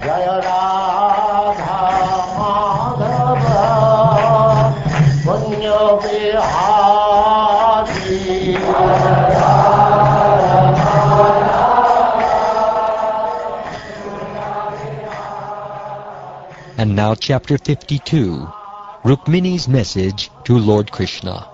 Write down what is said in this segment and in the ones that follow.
Jaya Radha Madhava Punya Vihari. And now chapter 52, Rukmini's message to Lord Krishna.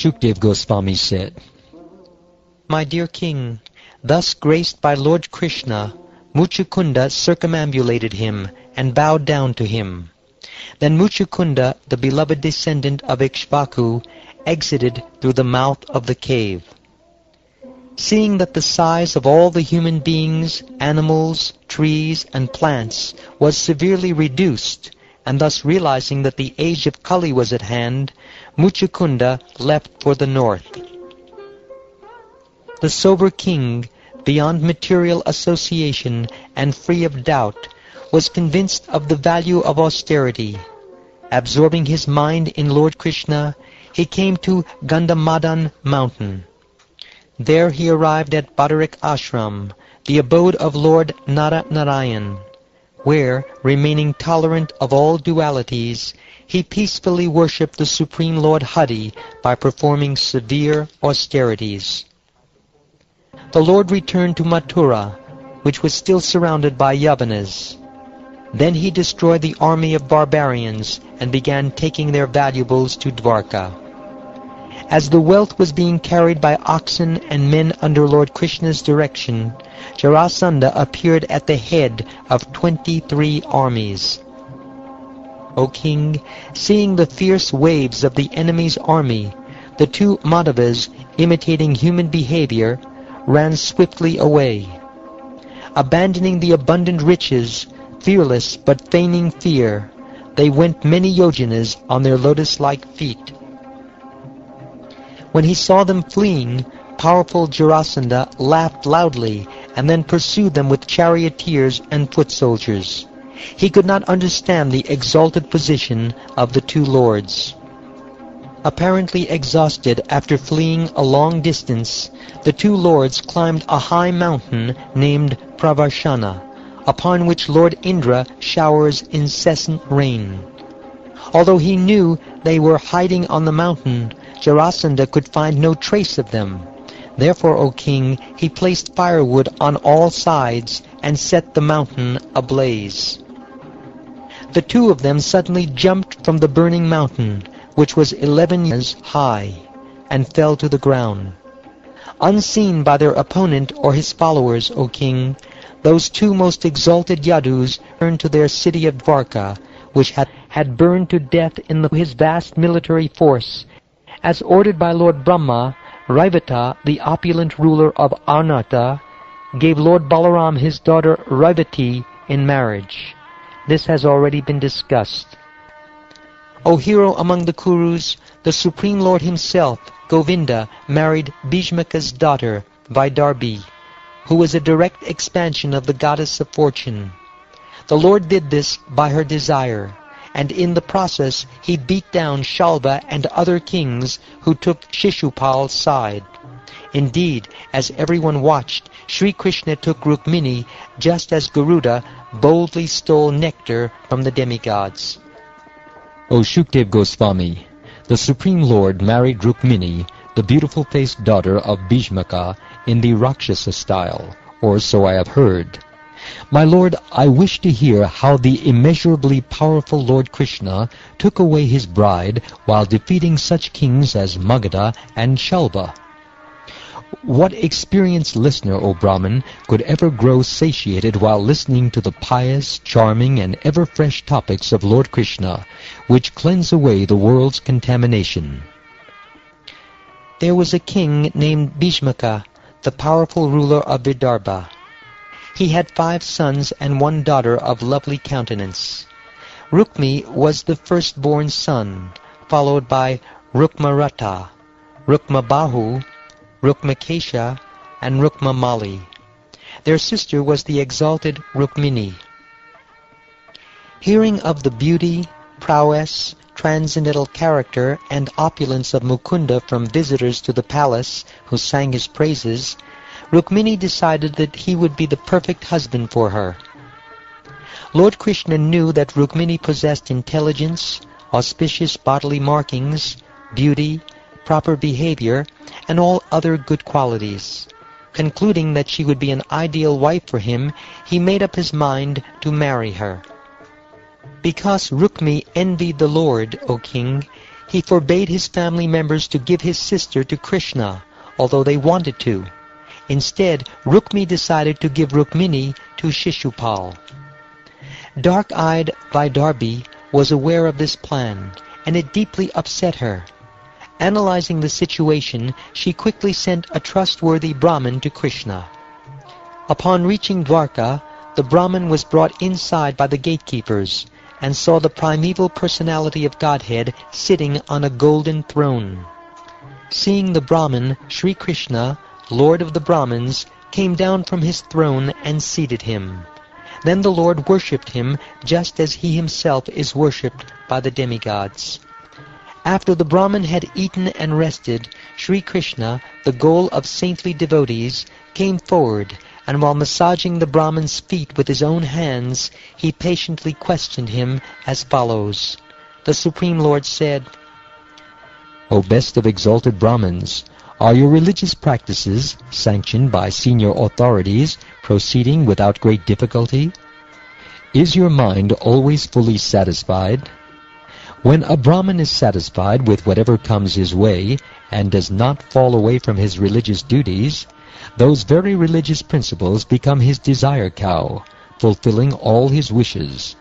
Shukdev Goswami said, My dear king, thus graced by Lord Krishna, Muchukunda circumambulated him and bowed down to him. Then Muchukunda, the beloved descendant of Ikshvaku, exited through the mouth of the cave. Seeing that the size of all the human beings, animals, trees, and plants was severely reduced, and thus realizing that the age of Kali was at hand, Muchukunda left for the north. The sober king, beyond material association and free of doubt, was convinced of the value of austerity. Absorbing his mind in Lord Krishna, he came to Gandhamadan mountain. There he arrived at Badarik Ashram, the abode of Lord Narayan, where, remaining tolerant of all dualities, he peacefully worshipped the Supreme Lord Hari by performing severe austerities. The Lord returned to Mathura, which was still surrounded by Yavanas. Then he destroyed the army of barbarians and began taking their valuables to Dwarka. As the wealth was being carried by oxen and men under Lord Krishna's direction, Jarasandha appeared at the head of 23 armies. O king, seeing the fierce waves of the enemy's army, the two Madhavas, imitating human behavior, ran swiftly away. Abandoning the abundant riches, fearless but feigning fear, they went many yojanas on their lotus-like feet. When he saw them fleeing, powerful Jarasandha laughed loudly and then pursued them with charioteers and foot soldiers. He could not understand the exalted position of the two lords. Apparently exhausted after fleeing a long distance, the two lords climbed a high mountain named Pravarshana, upon which Lord Indra showers incessant rain. Although he knew they were hiding on the mountain, Jarasandha could find no trace of them. Therefore, O king, he placed firewood on all sides and set the mountain ablaze. The two of them suddenly jumped from the burning mountain, which was 11 years high, and fell to the ground. Unseen by their opponent or his followers, O king, those two most exalted Yadus turned to their city of Dwarka, which had burned to death in his vast military force. As ordered by Lord Brahma, Raivata, the opulent ruler of Arnata, gave Lord Balaram his daughter Raivati in marriage. This has already been discussed. O hero among the Kurus, the Supreme Lord himself, Govinda, married Bhishmaka's daughter, Vaidarbi, who was a direct expansion of the goddess of fortune. The Lord did this by her desire, and in the process he beat down Shalva and other kings who took Shishupal's side. Indeed, as everyone watched, Sri Krishna took Rukmini just as Garuda boldly stole nectar from the demigods. O Shukdev Goswami, the Supreme Lord married Rukmini, the beautiful-faced daughter of Bhishmaka, in the Rakshasa style, or so I have heard. My lord, I wish to hear how the immeasurably powerful Lord Krishna took away his bride while defeating such kings as Magadha and Shalva. What experienced listener, O Brahman, could ever grow satiated while listening to the pious, charming, and ever-fresh topics of Lord Krishna, which cleanse away the world's contamination? There was a king named Bhishmaka, the powerful ruler of Vidarbha. He had 5 sons and 1 daughter of lovely countenance. Rukmi was the firstborn son, followed by Rukmarata, Rukmabahu, Rukmakesha, and Rukmamali. Their sister was the exalted Rukmini. Hearing of the beauty, prowess, transcendental character, and opulence of Mukunda from visitors to the palace who sang his praises, Rukmini decided that he would be the perfect husband for her. Lord Krishna knew that Rukmini possessed intelligence, auspicious bodily markings, beauty, proper behavior, and all other good qualities. Concluding that she would be an ideal wife for him, he made up his mind to marry her. Because Rukmi envied the Lord, O king, he forbade his family members to give his sister to Krishna, although they wanted to. Instead, Rukmi decided to give Rukmini to Shishupal. Dark-eyed Vidarbhi was aware of this plan, and it deeply upset her. Analyzing the situation, she quickly sent a trustworthy Brahmin to Krishna. Upon reaching Dwarka, the Brahmin was brought inside by the gatekeepers, and saw the primeval personality of Godhead sitting on a golden throne. Seeing the Brahmin, Sri Krishna, Lord of the Brahmins, came down from his throne and seated him. Then the Lord worshipped him just as he himself is worshipped by the demigods. After the Brahmin had eaten and rested, Sri Krishna, the goal of saintly devotees, came forward, and while massaging the Brahmin's feet with his own hands, he patiently questioned him as follows. The Supreme Lord said, O best of exalted Brahmins, are your religious practices, sanctioned by senior authorities, proceeding without great difficulty? Is your mind always fully satisfied? When a Brahmin is satisfied with whatever comes his way, and does not fall away from his religious duties, those very religious principles become his desire cow, fulfilling all his wishes.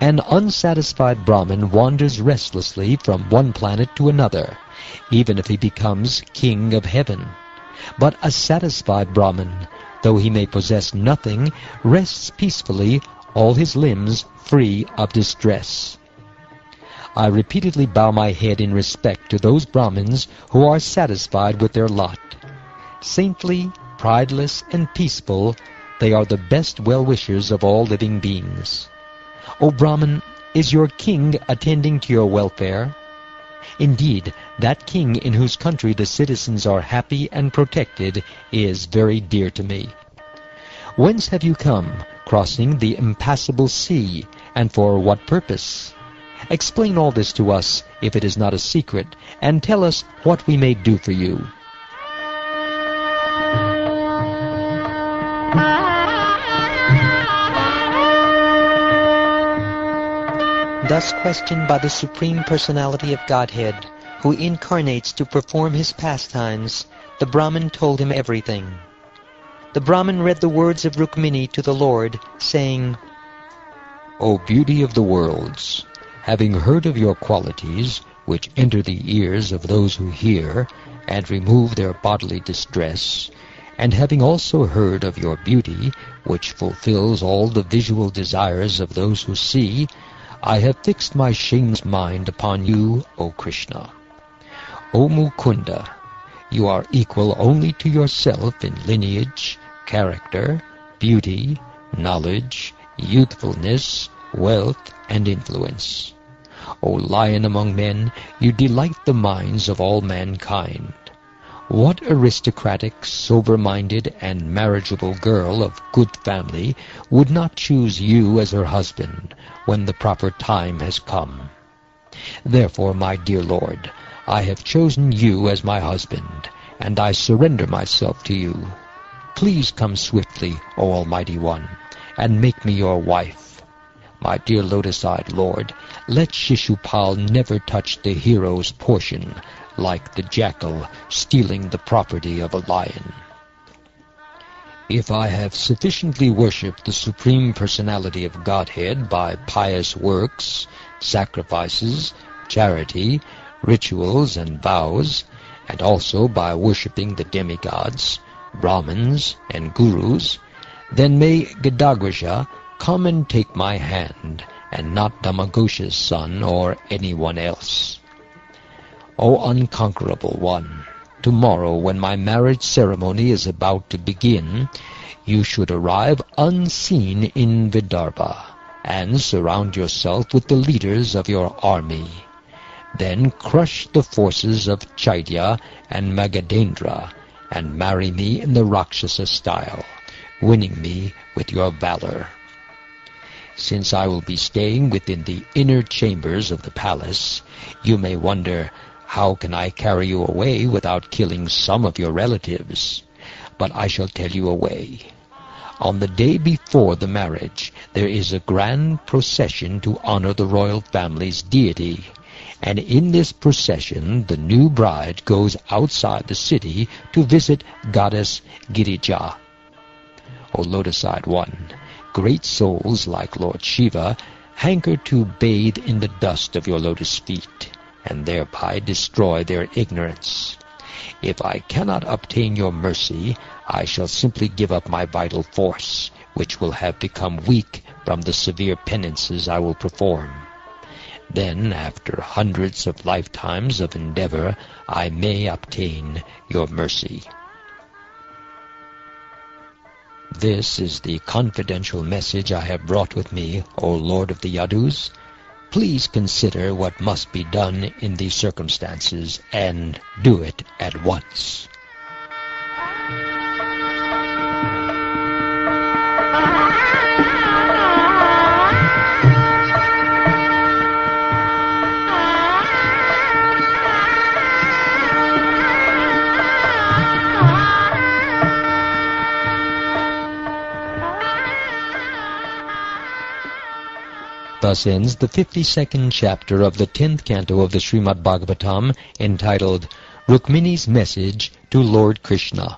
An unsatisfied Brahmin wanders restlessly from one planet to another, even if he becomes king of heaven. But a satisfied Brahmin, though he may possess nothing, rests peacefully, all his limbs free of distress. I repeatedly bow my head in respect to those Brahmins who are satisfied with their lot. Saintly, prideless, and peaceful, they are the best well-wishers of all living beings. O Brahman, is your king attending to your welfare? Indeed, that king in whose country the citizens are happy and protected is very dear to me. Whence have you come, crossing the impassable sea, and for what purpose? Explain all this to us, if it is not a secret, and tell us what we may do for you. Thus questioned by the Supreme Personality of Godhead, who incarnates to perform his pastimes, the Brahmin told him everything. The Brahmin read the words of Rukmini to the Lord, saying, O beauty of the worlds, having heard of your qualities, which enter the ears of those who hear, and remove their bodily distress, and having also heard of your beauty, which fulfills all the visual desires of those who see, I have fixed my shameless mind upon you, O Krishna. O Mukunda, you are equal only to yourself in lineage, character, beauty, knowledge, youthfulness, wealth, and influence. O lion among men, you delight the minds of all mankind. What aristocratic, sober-minded, and marriageable girl of good family would not choose you as her husband when the proper time has come? Therefore, my dear Lord, I have chosen you as my husband, and I surrender myself to you. Please come swiftly, O Almighty One, and make me your wife. My dear lotus-eyed Lord, let Shishupal never touch the hero's portion, like the jackal stealing the property of a lion. If I have sufficiently worshipped the Supreme Personality of Godhead by pious works, sacrifices, charity, rituals, and vows, and also by worshipping the demigods, Brahmins, and Gurus, then may Gadagrisha come and take my hand, and not Dhammaghosha's son or anyone else. O unconquerable one, tomorrow when my marriage ceremony is about to begin, you should arrive unseen in Vidarbha, and surround yourself with the leaders of your army. Then crush the forces of Chaitya and Magadendra, and marry me in the Rakshasa style, winning me with your valor. Since I will be staying within the inner chambers of the palace, you may wonder, how can I carry you away without killing some of your relatives? But I shall tell you a way. On the day before the marriage, there is a grand procession to honor the royal family's deity, and in this procession the new bride goes outside the city to visit goddess Girija. O lotus-eyed one, great souls like Lord Shiva hanker to bathe in the dust of your lotus feet, and thereby destroy their ignorance. If I cannot obtain your mercy, I shall simply give up my vital force, which will have become weak from the severe penances I will perform. Then, after hundreds of lifetimes of endeavor, I may obtain your mercy. This is the confidential message I have brought with me, O Lord of the Yadus. Please consider what must be done in these circumstances, and do it at once. Thus ends the 52nd chapter of the 10th canto of the Srimad Bhagavatam, entitled Rukmini's Message to Lord Krishna.